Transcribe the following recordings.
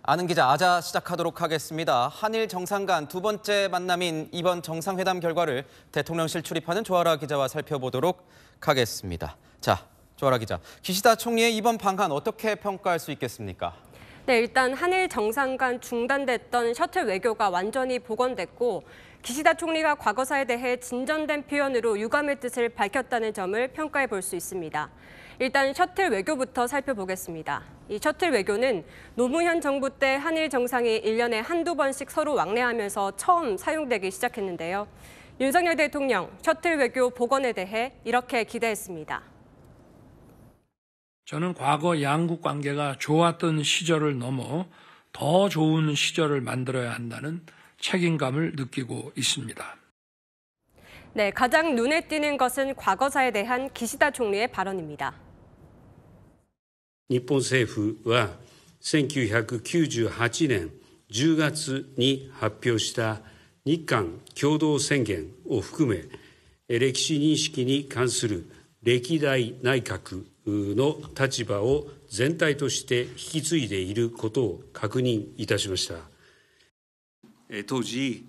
아는 기자 아자 시작하도록 하겠습니다. 한일 정상 간 두 번째 만남인 이번 정상회담 결과를 대통령실 출입하는 조아라 기자와 살펴보도록 하겠습니다. 자, 조아라 기자, 기시다 총리의 이번 방한 어떻게 평가할 수 있겠습니까? 네, 일단 한일 정상 간 중단됐던 셔틀 외교가 완전히 복원됐고 기시다 총리가 과거사에 대해 진전된 표현으로 유감의 뜻을 밝혔다는 점을 평가해 볼 수 있습니다. 일단 셔틀 외교부터 살펴보겠습니다. 이 셔틀 외교는 노무현 정부 때 한일 정상이 1년에 한두 번씩 서로 왕래하면서 처음 사용되기 시작했는데요. 윤석열 대통령 셔틀 외교 복원에 대해 이렇게 기대했습니다. 저는 과거 양국 관계가 좋았던 시절을 넘어 더 좋은 시절을 만들어야 한다는 책임감을 느끼고 있습니다. 네, 가장 눈에 띄는 것은 과거사에 대한 기시다 총리의 발언입니다. 日本政府は1998年10月に発表した日韓共同宣言を含め、歴史認識に関する歴代内閣の立場を全体として引き継いでいることを確認いたしました。当時、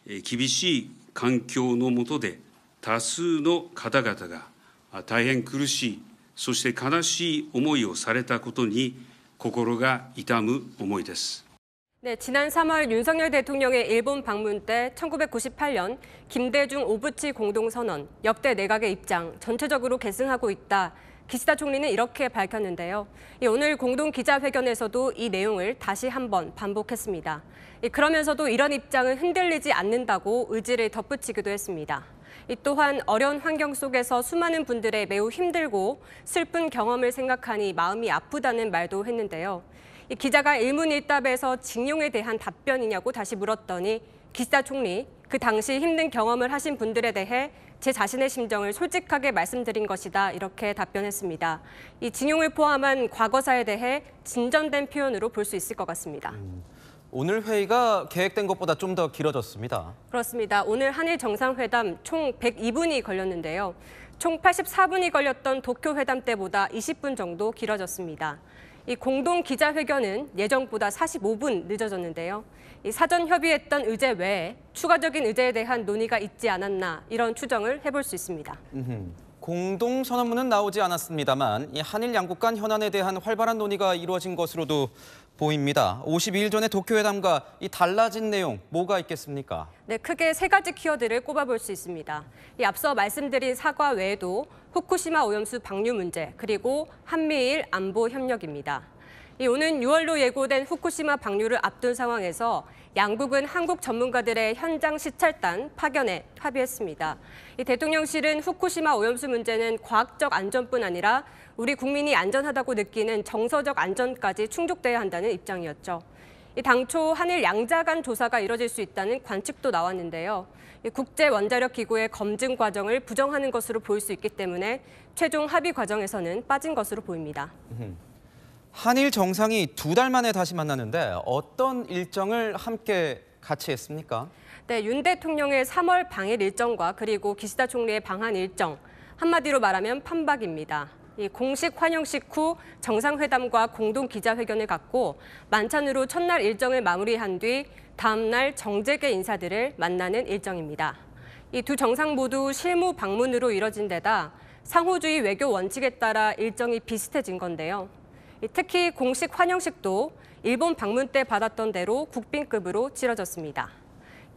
厳しい環境の下で多数の方々が大変苦しい、そして悲しい思いをされたことに心が痛む思いです。 네, 지난 3월 윤석열 대통령의 일본 방문 때 1998년 김대중 오부치 공동선언, 역대 내각의 입장 전체적으로 계승하고 있다. 기시다 총리는 이렇게 밝혔는데요. 오늘 공동 기자회견에서도 이 내용을 다시 한번 반복했습니다. 그러면서도 이런 입장은 흔들리지 않는다고 의지를 덧붙이기도 했습니다. 또한 어려운 환경 속에서 수많은 분들의 매우 힘들고 슬픈 경험을 생각하니 마음이 아프다는 말도 했는데요. 기자가 일문일답에서 징용에 대한 답변이냐고 다시 물었더니 기시다 총리, 그 당시 힘든 경험을 하신 분들에 대해 제 자신의 심정을 솔직하게 말씀드린 것이다, 이렇게 답변했습니다. 이 징용을 포함한 과거사에 대해 진전된 표현으로 볼 수 있을 것 같습니다. 오늘 회의가 계획된 것보다 좀 더 길어졌습니다. 그렇습니다. 오늘 한일 정상회담 총 102분이 걸렸는데요. 총 84분이 걸렸던 도쿄 회담 때보다 20분 정도 길어졌습니다. 이 공동 기자회견은 예정보다 45분 늦어졌는데요. 이 사전 협의했던 의제 외에 추가적인 의제에 대한 논의가 있지 않았나, 이런 추정을 해볼 수 있습니다. 공동 선언문은 나오지 않았습니다만 이 한일 양국 간 현안에 대한 활발한 논의가 이루어진 것으로도 보입니다. 52일 전에 도쿄 회담과 이 달라진 내용 뭐가 있겠습니까? 네, 크게 세 가지 키워드를 꼽아볼 수 있습니다. 앞서 말씀드린 사과 외에도 후쿠시마 오염수 방류 문제, 그리고 한미일 안보 협력입니다. 오는 6월로 예고된 후쿠시마 방류를 앞둔 상황에서 양국은 한국 전문가들의 현장 시찰단 파견에 합의했습니다. 대통령실은 후쿠시마 오염수 문제는 과학적 안전뿐 아니라 우리 국민이 안전하다고 느끼는 정서적 안전까지 충족돼야 한다는 입장이었죠. 당초 한일 양자 간 조사가 이뤄질 수 있다는 관측도 나왔는데요. 국제원자력기구의 검증 과정을 부정하는 것으로 보일 수 있기 때문에 최종 합의 과정에서는 빠진 것으로 보입니다. 한일 정상이 두 달 만에 다시 만났는데 어떤 일정을 함께 같이 했습니까? 네, 윤 대통령의 3월 방일 일정과 그리고 기시다 총리의 방한 일정, 한마디로 말하면 판박입니다. 공식 환영식 후 정상회담과 공동 기자회견을 갖고 만찬으로 첫날 일정을 마무리한 뒤 다음 날 정재계 인사들을 만나는 일정입니다. 이 두 정상 모두 실무 방문으로 이뤄진 데다 상호주의 외교 원칙에 따라 일정이 비슷해진 건데요. 특히 공식 환영식도 일본 방문 때 받았던 대로 국빈급으로 치러졌습니다.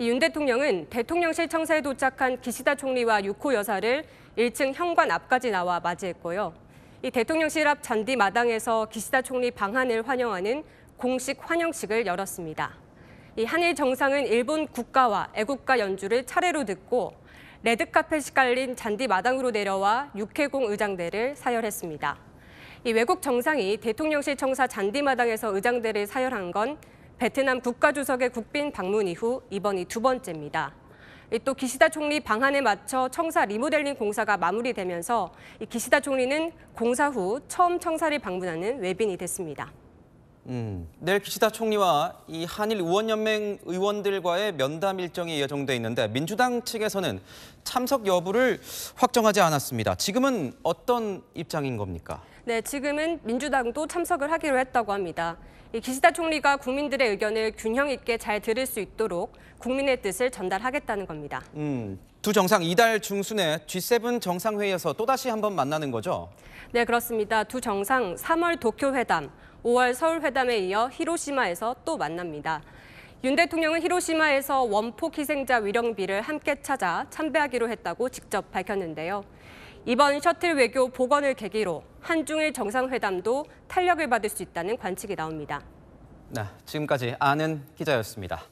윤 대통령은 대통령실 청사에 도착한 기시다 총리와 유코 여사를 1층 현관 앞까지 나와 맞이했고요. 대통령실 앞 잔디 마당에서 기시다 총리 방한을 환영하는 공식 환영식을 열었습니다. 한일 정상은 일본 국가와 애국가 연주를 차례로 듣고 레드카펫이 깔린 잔디 마당으로 내려와 육해공 의장대를 사열했습니다. 외국 정상이 대통령실 청사 잔디마당에서 의장대를 사열한 건 베트남 국가주석의 국빈 방문 이후 이번이 두 번째입니다. 또 기시다 총리 방한에 맞춰 청사 리모델링 공사가 마무리되면서 기시다 총리는 공사 후 처음 청사를 방문하는 외빈이 됐습니다. 내일 기시다 총리와 이 한일 의원연맹 의원들과의 면담 일정이 예정돼 있는데 민주당 측에서는 참석 여부를 확정하지 않았습니다. 지금은 어떤 입장인 겁니까? 네, 지금은 민주당도 참석을 하기로 했다고 합니다. 이 기시다 총리가 국민들의 의견을 균형 있게 잘 들을 수 있도록 국민의 뜻을 전달하겠다는 겁니다. 두 정상 이달 중순에 G7 정상회의에서 또다시 한번 만나는 거죠? 네, 그렇습니다. 두 정상 3월 도쿄 회담, 5월 서울 회담에 이어 히로시마에서 또 만납니다. 윤 대통령은 히로시마에서 원폭 희생자 위령비를 함께 찾아 참배하기로 했다고 직접 밝혔는데요. 이번 셔틀 외교 복원을 계기로 한중일 정상회담도 탄력을 받을 수 있다는 관측이 나옵니다. 네, 지금까지 아는 기자였습니다.